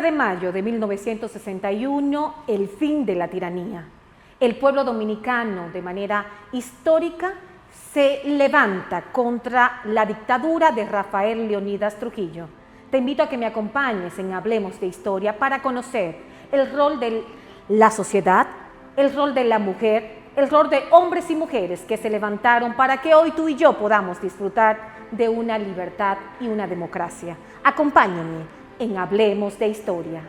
30 de mayo de 1961, el fin de la tiranía. El pueblo dominicano, de manera histórica, se levanta contra la dictadura de Rafael Leónidas Trujillo. Te invito a que me acompañes en Hablemos de Historia para conocer el rol de la sociedad, el rol de la mujer, el rol de hombres y mujeres que se levantaron para que hoy tú y yo podamos disfrutar de una libertad y una democracia. Acompáñame en Hablemos de Historia.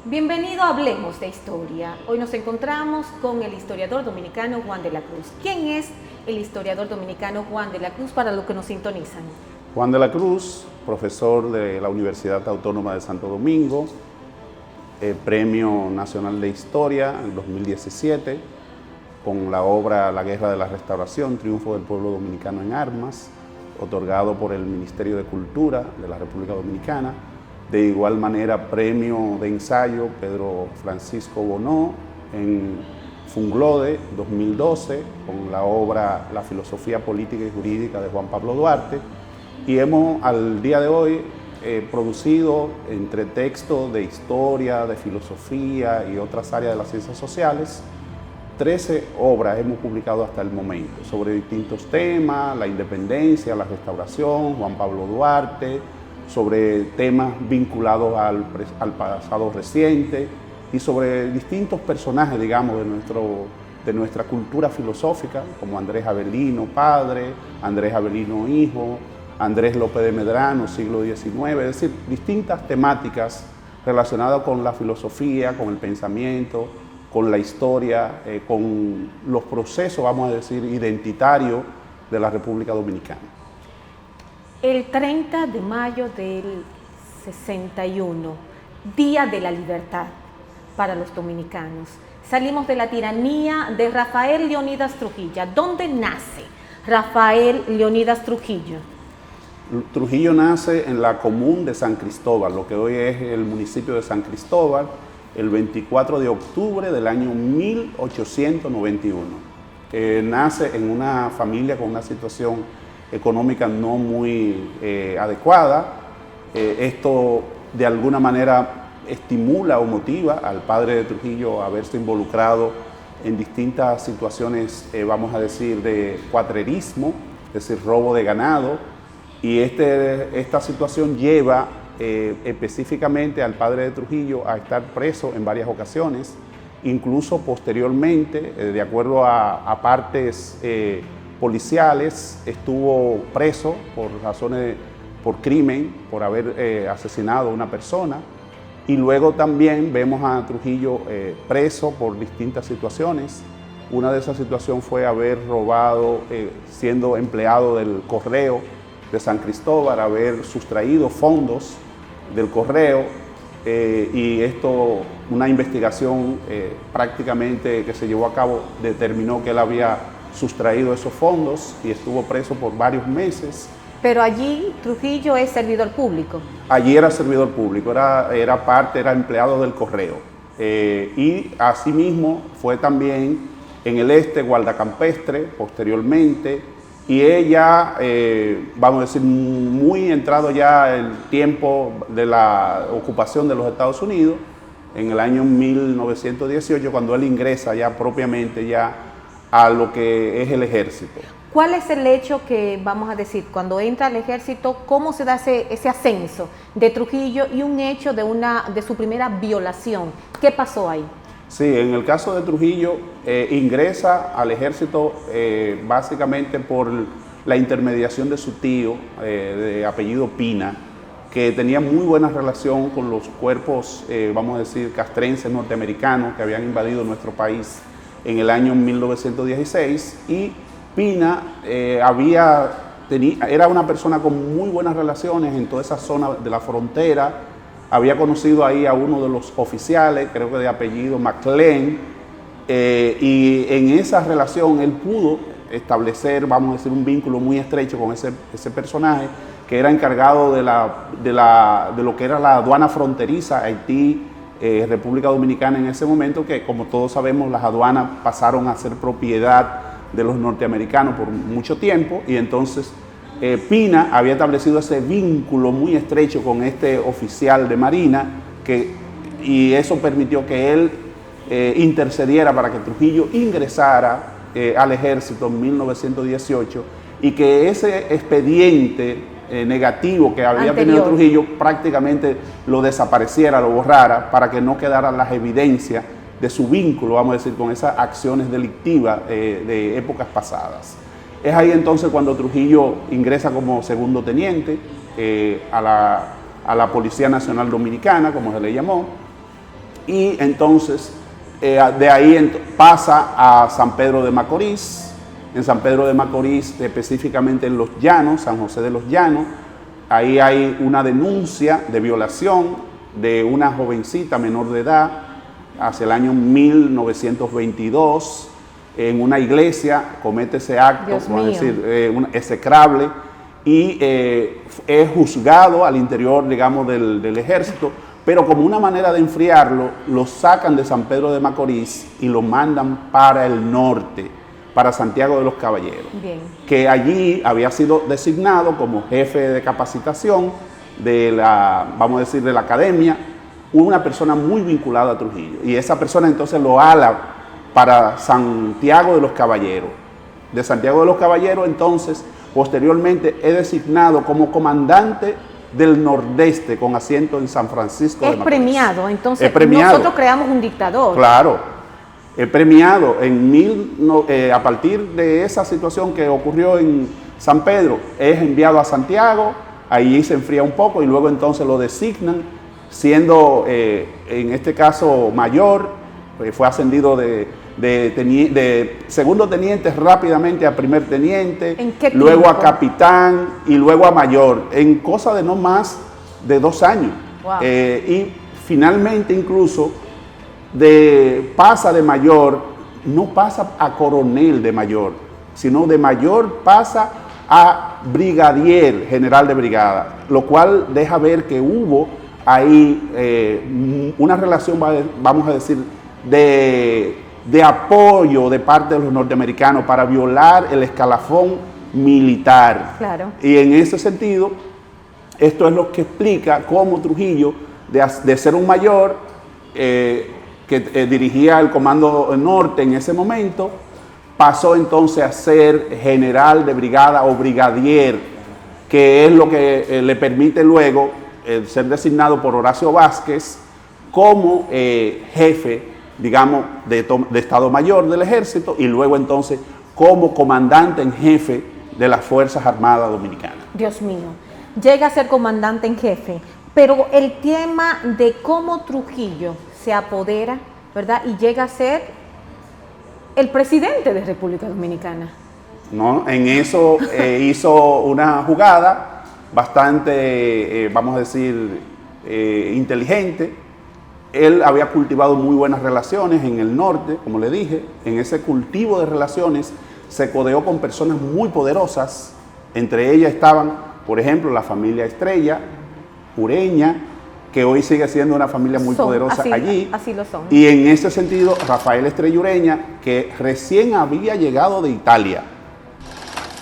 Bienvenido a Hablemos de Historia. Hoy nos encontramos con el historiador dominicano Juan de la Cruz. ¿Quién es el historiador dominicano Juan de la Cruz para los que nos sintonizan? Juan de la Cruz, profesor de la Universidad Autónoma de Santo Domingo, Premio Nacional de Historia en 2017, con la obra La Guerra de la Restauración, Triunfo del Pueblo Dominicano en Armas, otorgado por el Ministerio de Cultura de la República Dominicana. De igual manera, Premio de Ensayo Pedro Francisco Bonó en Funglode 2012, con la obra La Filosofía Política y Jurídica de Juan Pablo Duarte. Y hemos, al día de hoy, producido entre textos de historia, de filosofía y otras áreas de las ciencias sociales, 13 obras hemos publicado hasta el momento, sobre distintos temas: la independencia, la restauración, Juan Pablo Duarte, sobre temas vinculados al pasado reciente y sobre distintos personajes, digamos, de nuestra cultura filosófica, como Andrés Avelino padre, Andrés Avelino hijo, Andrés López de Medrano, siglo XIX, es decir, distintas temáticas relacionadas con la filosofía, con el pensamiento, con la historia, con los procesos, vamos a decir, identitarios de la República Dominicana. El 30 de mayo del 61, Día de la Libertad para los dominicanos. Salimos de la tiranía de Rafael Leónidas Trujillo. ¿Dónde nace Rafael Leónidas Trujillo? Trujillo nace en la común de San Cristóbal, lo que hoy es el municipio de San Cristóbal, el 24 de octubre del año 1891. Nace en una familia con una situación económica no muy adecuada. Esto de alguna manera estimula o motiva al padre de Trujillo a verse involucrado en distintas situaciones, vamos a decir, de cuatrerismo, es decir, robo de ganado. Y esta situación lleva específicamente al padre de Trujillo a estar preso en varias ocasiones, incluso posteriormente, de acuerdo a partes policiales, estuvo preso por crimen, por haber asesinado a una persona. Y luego también vemos a Trujillo preso por distintas situaciones. Una de esas situaciones fue haber robado, siendo empleado del correo de San Cristóbal, haber sustraído fondos del correo, y esto, una investigación prácticamente que se llevó a cabo, determinó que él había sustraído esos fondos y estuvo preso por varios meses. Pero allí Trujillo es servidor público. Allí era servidor público, era empleado del correo. Y asimismo fue también en el guardacampestre posteriormente. Y ella, vamos a decir, muy entrado ya el tiempo de la ocupación de los Estados Unidos, en el año 1918, cuando él ingresa ya propiamente ya a lo que es el ejército. ¿Cuál es el hecho que, vamos a decir, cuando entra al ejército, cómo se da ese ascenso de Trujillo y un hecho de su primera violación? ¿Qué pasó ahí? Sí, en el caso de Trujillo, ingresa al ejército básicamente por la intermediación de su tío, de apellido Pina, que tenía muy buena relación con los cuerpos, vamos a decir, castrenses norteamericanos que habían invadido nuestro país en el año 1916. Y Pina era una persona con muy buenas relaciones en toda esa zona de la frontera. Había conocido ahí a uno de los oficiales, creo que de apellido McLean, y en esa relación él pudo establecer, vamos a decir, un vínculo muy estrecho con ese personaje, que era encargado de lo que era la aduana fronteriza Haití, República Dominicana en ese momento, que como todos sabemos las aduanas pasaron a ser propiedad de los norteamericanos por mucho tiempo, y entonces Pina había establecido ese vínculo muy estrecho con este oficial de Marina, y eso permitió que él intercediera para que Trujillo ingresara al ejército en 1918 y que ese expediente negativo que había tenido Trujillo prácticamente lo desapareciera, lo borrara, para que no quedaran las evidencias de su vínculo, vamos a decir, con esas acciones delictivas de épocas pasadas. Es ahí entonces cuando Trujillo ingresa como segundo teniente a la Policía Nacional Dominicana, como se le llamó, y entonces de ahí pasa a San Pedro de Macorís. En San Pedro de Macorís, específicamente en Los Llanos, San José de los Llanos, ahí hay una denuncia de violación de una jovencita menor de edad hacia el año 1922. En una iglesia comete ese acto, vamos a decir, execrable, y es juzgado al interior, digamos, del ejército, pero como una manera de enfriarlo, lo sacan de San Pedro de Macorís y lo mandan para el norte, para Santiago de los Caballeros, que allí había sido designado como jefe de capacitación de la, vamos a decir, de la academia, una persona muy vinculada a Trujillo, y esa persona entonces lo ala para Santiago de los Caballeros. De Santiago de los Caballeros, entonces, posteriormente es designado como comandante del Nordeste, con asiento en San Francisco de Macorís. Es premiado, entonces es premiado. Nosotros creamos un dictador. Claro, es premiado. A partir de esa situación que ocurrió en San Pedro, es enviado a Santiago, ahí se enfría un poco y luego entonces lo designan, siendo en este caso mayor, fue ascendido de segundo teniente rápidamente a primer teniente, luego a capitán y luego a mayor, en cosa de no más de 2 años. Wow. Y finalmente incluso pasa de mayor, no pasa a coronel de mayor, sino de mayor pasa a brigadier, general de brigada, lo cual deja ver que hubo ahí una relación, vamos a decir, de apoyo de parte de los norteamericanos para violar el escalafón militar. Claro. Y en ese sentido, esto es lo que explica cómo Trujillo, de ser un mayor que dirigía el Comando Norte en ese momento, pasó entonces a ser general de brigada o brigadier, que es lo que le permite luego ser designado por Horacio Vázquez como jefe, digamos, de Estado Mayor del Ejército, y luego entonces como comandante en jefe de las Fuerzas Armadas Dominicanas. Dios mío, llega a ser comandante en jefe, pero el tema de cómo Trujillo se apodera, ¿verdad? Y llega a ser el presidente de República Dominicana. ¿No? En eso hizo una jugada bastante, vamos a decir, inteligente. Él había cultivado muy buenas relaciones en el norte, como le dije. En ese cultivo de relaciones se codeó con personas muy poderosas. Entre ellas estaban, por ejemplo, la familia Estrella, Ureña, que hoy sigue siendo una familia muy poderosa allí. Así lo son. Y en ese sentido, Rafael Estrella Ureña, que recién había llegado de Italia,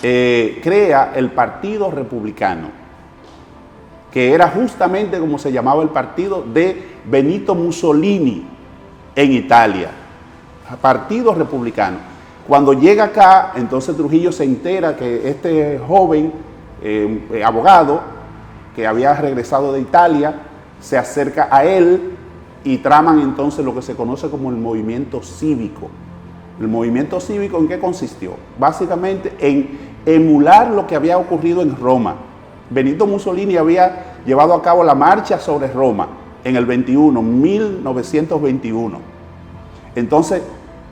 crea el Partido Republicano, que era justamente como se llamaba el partido de Benito Mussolini en Italia, Partido Republicano. Cuando llega acá, entonces Trujillo se entera que este joven abogado que había regresado de Italia se acerca a él y traman entonces lo que se conoce como el movimiento cívico. ¿El movimiento cívico en qué consistió? Básicamente en emular lo que había ocurrido en Roma. Benito Mussolini había llevado a cabo la marcha sobre Roma en el 1921. Entonces,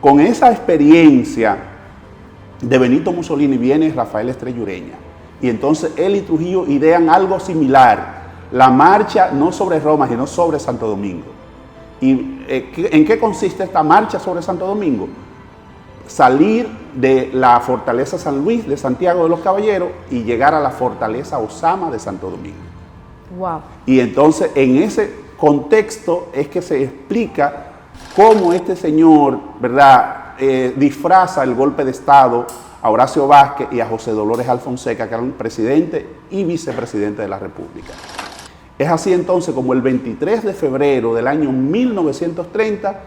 con esa experiencia de Benito Mussolini viene Rafael Estrella Ureña. Y entonces él y Trujillo idean algo similar, la marcha no sobre Roma, sino sobre Santo Domingo. ¿Y en qué consiste esta marcha sobre Santo Domingo? Salir de la fortaleza San Luis de Santiago de los Caballeros y llegar a la fortaleza Osama de Santo Domingo. Wow. Y entonces en ese contexto es que se explica cómo este señor, ¿verdad?, disfraza el golpe de Estado a Horacio Vázquez y a José Dolores Alfonseca, que eran presidente y vicepresidente de la República. Es así entonces como el 23 de febrero del año 1930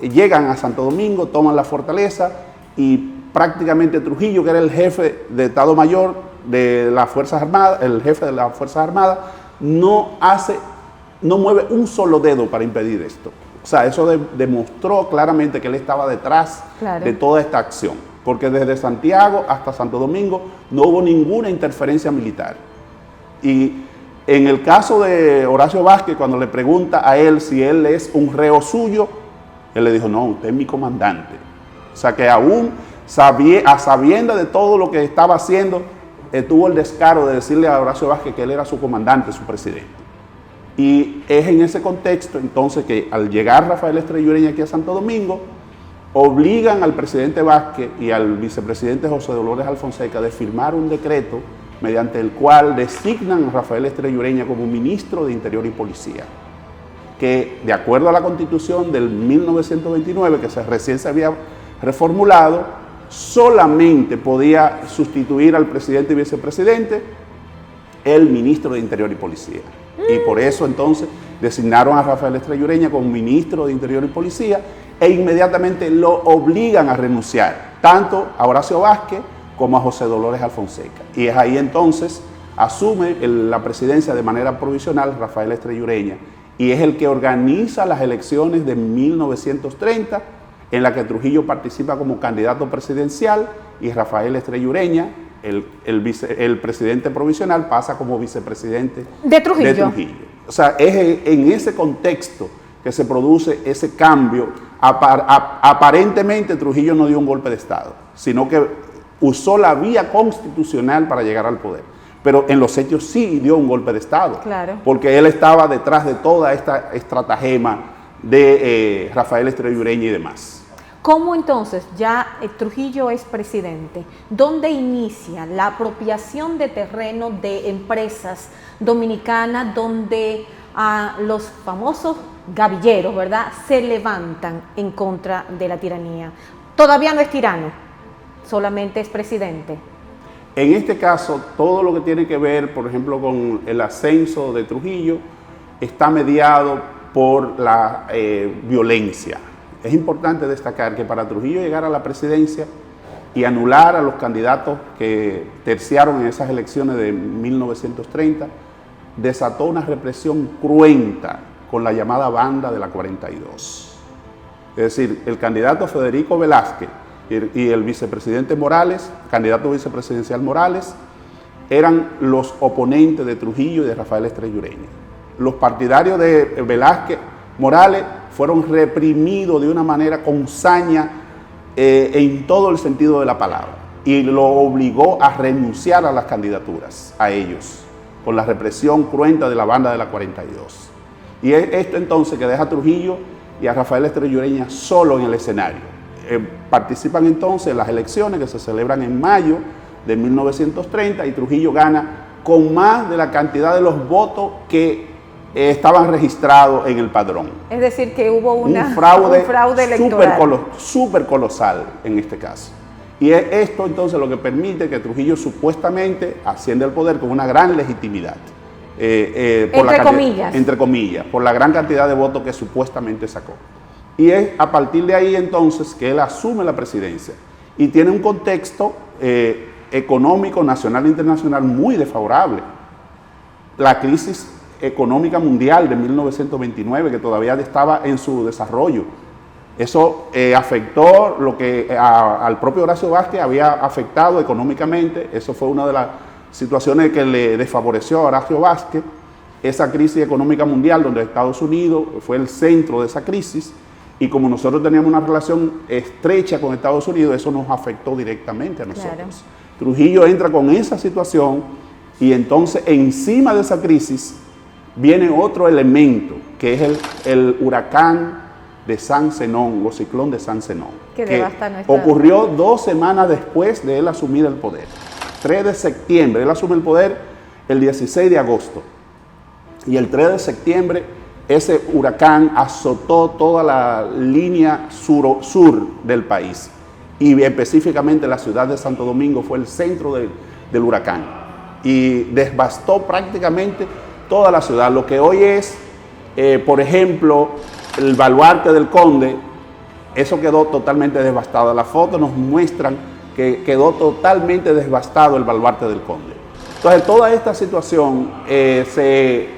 llegan a Santo Domingo, toman la fortaleza y prácticamente Trujillo, que era el jefe de Estado Mayor de las Fuerzas Armadas, el jefe de las Fuerzas Armadas, no mueve un solo dedo para impedir esto. O sea, eso demostró claramente que él estaba detrás de toda esta acción, porque desde Santiago hasta Santo Domingo no hubo ninguna interferencia militar. Y en el caso de Horacio Vázquez, cuando le pregunta a él si él es un reo suyo, él le dijo, no, usted es mi comandante. O sea que aún a sabiendas de todo lo que estaba haciendo, tuvo el descaro de decirle a Horacio Vázquez que él era su comandante, su presidente. Y es en ese contexto entonces que al llegar Rafael Estrella Ureña aquí a Santo Domingo, obligan al presidente Vázquez y al vicepresidente José Dolores Alfonseca de firmar un decreto mediante el cual designan a Rafael Estrella Ureña como ministro de Interior y Policía, que de acuerdo a la Constitución del 1929, que recién se había reformulado, solamente podía sustituir al presidente y vicepresidente el ministro de Interior y Policía. Y por eso entonces designaron a Rafael Estrella Ureña como ministro de Interior y Policía e inmediatamente lo obligan a renunciar, tanto a Horacio Vázquez como a José Dolores Alfonseca. Y es ahí entonces asume la presidencia de manera provisional Rafael Estrella Ureña y es el que organiza las elecciones de 1930, en la que Trujillo participa como candidato presidencial y Rafael Estrella Ureña, el presidente provisional, pasa como vicepresidente de Trujillo. O sea, es en ese contexto que se produce ese cambio. Aparentemente Trujillo no dio un golpe de Estado, sino que usó la vía constitucional para llegar al poder. Pero en los hechos sí dio un golpe de Estado, porque él estaba detrás de toda esta estratagema de Rafael Estrella Ureña y demás. ¿Cómo entonces ya Trujillo es presidente? ¿Dónde inicia la apropiación de terreno de empresas dominicanas donde los famosos gavilleros, ¿verdad?, se levantan en contra de la tiranía? Todavía no es tirano, solamente es presidente. En este caso, todo lo que tiene que ver, por ejemplo, con el ascenso de Trujillo, está mediado por la violencia. Es importante destacar que para Trujillo llegar a la presidencia y anular a los candidatos que terciaron en esas elecciones de 1930, desató una represión cruenta con la llamada Banda de la 42. Es decir, el candidato Federico Velázquez y el vicepresidente Morales, candidato vicepresidencial Morales, eran los oponentes de Trujillo y de Rafael Estrella Ureña. Los partidarios de Velázquez, Morales, fueron reprimidos de una manera con saña en todo el sentido de la palabra y lo obligó a renunciar a las candidaturas, a ellos, con la represión cruenta de la Banda de la 42. Y es esto entonces que deja a Trujillo y a Rafael Estrella Ureña solo en el escenario. Participan entonces en las elecciones que se celebran en mayo de 1930 y Trujillo gana con más de la cantidad de los votos que estaban registrados en el padrón. Es decir, que hubo un fraude electoral súper colosal en este caso. Y es esto entonces lo que permite que Trujillo supuestamente ascienda al poder con una gran legitimidad. Entre comillas, por la gran cantidad de votos que supuestamente sacó. Y es a partir de ahí entonces que él asume la presidencia y tiene un contexto económico nacional e internacional muy desfavorable. La crisis económica mundial de 1929, que todavía estaba en su desarrollo. Eso afectó lo que al propio Horacio Vázquez había afectado económicamente. Eso fue una de las situaciones que le desfavoreció a Horacio Vázquez. Esa crisis económica mundial donde Estados Unidos fue el centro de esa crisis y como nosotros teníamos una relación estrecha con Estados Unidos, eso nos afectó directamente a nosotros. Claro. Trujillo entra con esa situación y entonces encima de esa crisis viene otro elemento, que es el huracán de San Zenón, o ciclón de San Zenón, que ocurrió 2 semanas después de él asumir el poder. 3 de septiembre, él asume el poder el 16 de agosto. Y el 3 de septiembre, ese huracán azotó toda la línea sur del país. y específicamente la ciudad de Santo Domingo fue el centro del huracán y devastó prácticamente toda la ciudad. Lo que hoy es, por ejemplo, el baluarte del Conde, eso quedó totalmente devastado. Las fotos nos muestran que quedó totalmente devastado el baluarte del Conde. Entonces, toda esta situación se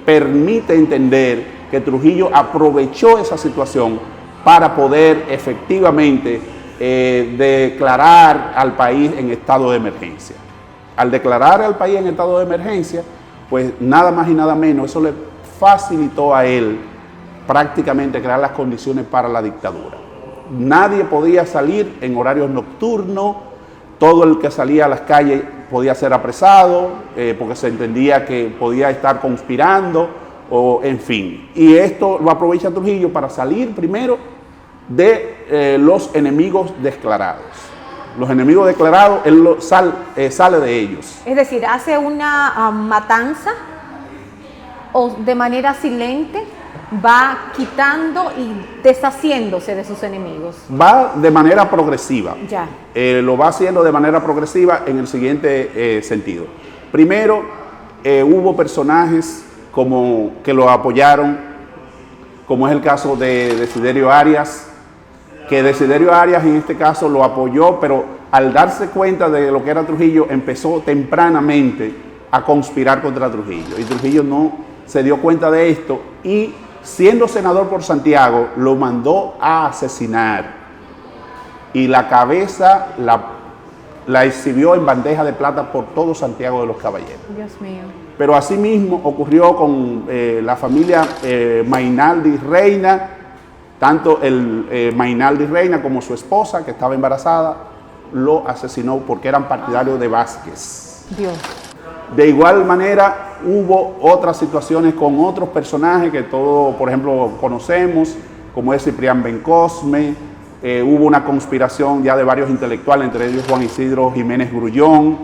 permite entender que Trujillo aprovechó esa situación para poder efectivamente declarar al país en estado de emergencia. Al declarar al país en estado de emergencia, pues nada más y nada menos, eso le facilitó a él prácticamente crear las condiciones para la dictadura. Nadie podía salir en horarios nocturnos, todo el que salía a las calles podía ser apresado, porque se entendía que podía estar conspirando, o en fin. Y esto lo aprovecha Trujillo para salir primero de los enemigos declarados. Los enemigos declarados, él sale de ellos. Es decir, hace una matanza o de manera silente va quitando y deshaciéndose de sus enemigos. Va de manera progresiva. Ya. Lo va haciendo de manera progresiva en el siguiente sentido. Primero, hubo personajes que lo apoyaron, como es el caso de Desiderio Arias, que Desiderio Arias en este caso lo apoyó, pero al darse cuenta de lo que era Trujillo, empezó tempranamente a conspirar contra Trujillo. Y Trujillo no se dio cuenta de esto y, siendo senador por Santiago, lo mandó a asesinar. Y la cabeza la exhibió en bandeja de plata por todo Santiago de los Caballeros. Dios mío. Pero asimismo ocurrió con la familia Mainaldi Reina, tanto el Mainaldi Reina como su esposa, que estaba embarazada, lo asesinó porque eran partidarios de Vázquez. Dios. De igual manera, hubo otras situaciones con otros personajes que todos, por ejemplo, conocemos, como es Ciprián Bencosme. Hubo una conspiración ya de varios intelectuales, entre ellos Juan Isidro Jiménez Grullón,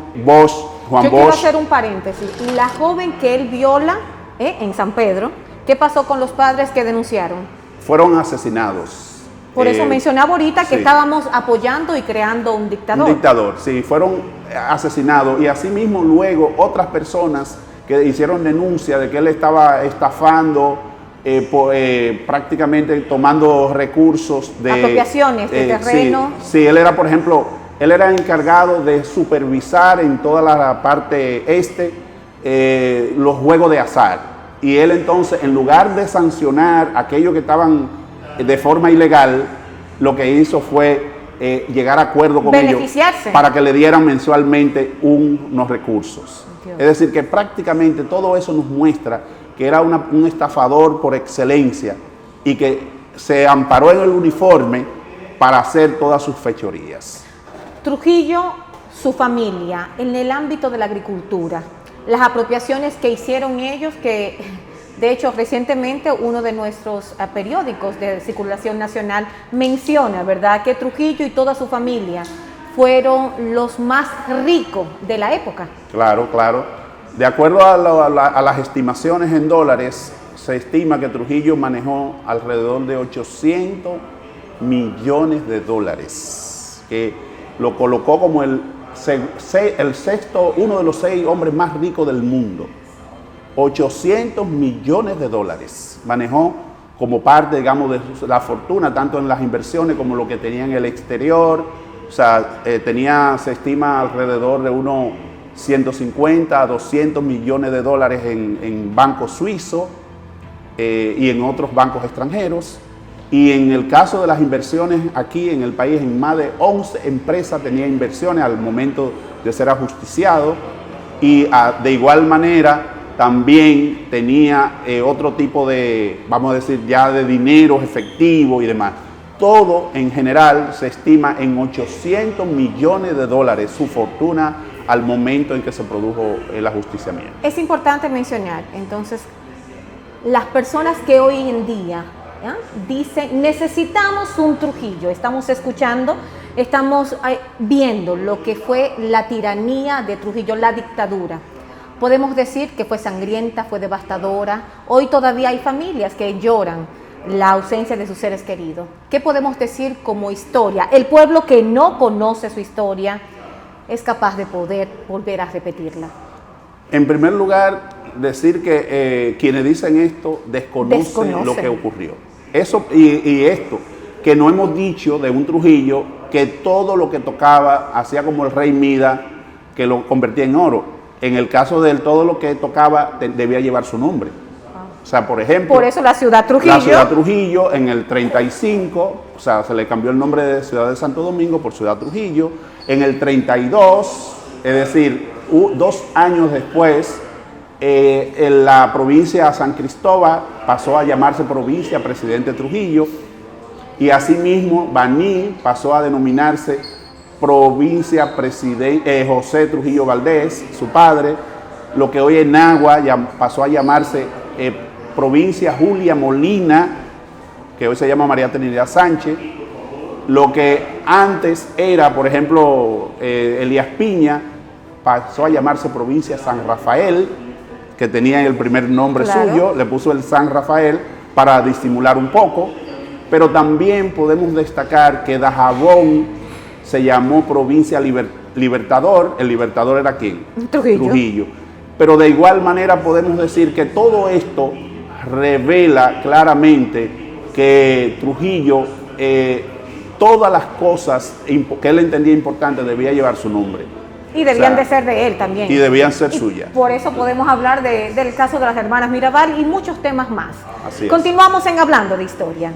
Juan Yo quiero Bosch. hacer un paréntesis. La joven que él viola en San Pedro, ¿qué pasó con los padres que denunciaron? Fueron asesinados. Por eso mencionaba ahorita que sí. estábamos apoyando y creando un dictador. Un dictador, sí, fueron asesinados. Y asimismo luego otras personas que hicieron denuncia de que él estaba estafando, prácticamente tomando recursos de... Apropiaciones de terreno. Sí, él era, por ejemplo, él era encargado de supervisar en toda la parte los juegos de azar. Y él entonces, en lugar de sancionar a aquellos que estaban de forma ilegal, lo que hizo fue llegar a acuerdo con ellos para que le dieran mensualmente unos recursos. Dios. Es decir, que prácticamente todo eso nos muestra que era un estafador por excelencia y que se amparó en el uniforme para hacer todas sus fechorías. Trujillo, su familia, en el ámbito de la agricultura, las apropiaciones que hicieron ellos, que de hecho recientemente uno de nuestros periódicos de circulación nacional menciona, ¿verdad?, que Trujillo y toda su familia fueron los más ricos de la época. Claro, claro. De acuerdo a las estimaciones en dólares, se estima que Trujillo manejó alrededor de 800 millones de dólares, que lo colocó como uno de los 6 hombres más ricos del mundo. 800 millones de dólares manejó como parte, digamos, de la fortuna, tanto en las inversiones como lo que tenía en el exterior. O sea, se estima alrededor de unos 150 a 200 millones de dólares en bancos suizos y en otros bancos extranjeros. Y en el caso de las inversiones aquí en el país, en más de 11 empresas tenía inversiones al momento de ser ajusticiado. Y de igual manera también tenía otro tipo de, vamos a decir, ya de dinero efectivo y demás. Todo en general se estima en 800 millones de dólares su fortuna al momento en que se produjo el ajusticiamiento. Es importante mencionar, entonces, las personas que hoy en día dicen, necesitamos un Trujillo, estamos escuchando, estamos viendo lo que fue la tiranía de Trujillo, la dictadura. Podemos decir que fue sangrienta, fue devastadora. Hoy todavía hay familias que lloran la ausencia de sus seres queridos. ¿Qué podemos decir como historia? El pueblo que no conoce su historia es capaz de poder volver a repetirla. En primer lugar, decir que quienes dicen esto desconocen lo que ocurrió. Eso y esto, que no hemos dicho de un Trujillo que todo lo que tocaba hacía como el rey Mida, que lo convertía en oro. En el caso de él, todo lo que tocaba debía llevar su nombre. O sea, por ejemplo... Por eso la ciudad Trujillo. La ciudad Trujillo en el 35, o sea, se le cambió el nombre de Ciudad de Santo Domingo por Ciudad Trujillo. En el 32, es decir, 2 años después, en la provincia de San Cristóbal pasó a llamarse provincia Presidente Trujillo. Y asimismo, Baní pasó a denominarse provincia José Trujillo Valdés, su padre. Lo que hoy es Nagua pasó a llamarse provincia Julia Molina, que hoy se llama María Trinidad Sánchez. Lo que antes era, por ejemplo, Elías Piña, pasó a llamarse provincia San Rafael, que tenía el primer nombre suyo, le puso el San Rafael para disimular un poco. Pero también podemos destacar que Dajabón se llamó provincia Libertador. El Libertador era ¿quién? Trujillo. Pero de igual manera podemos decir que todo esto revela claramente que Trujillo, todas las cosas que él entendía importantes debía llevar su nombre. Y debían de ser de él también. Y debían ser suyas. Por eso podemos hablar del caso de las hermanas Mirabal y muchos temas más. Así es. Continuamos en Hablando de Historia.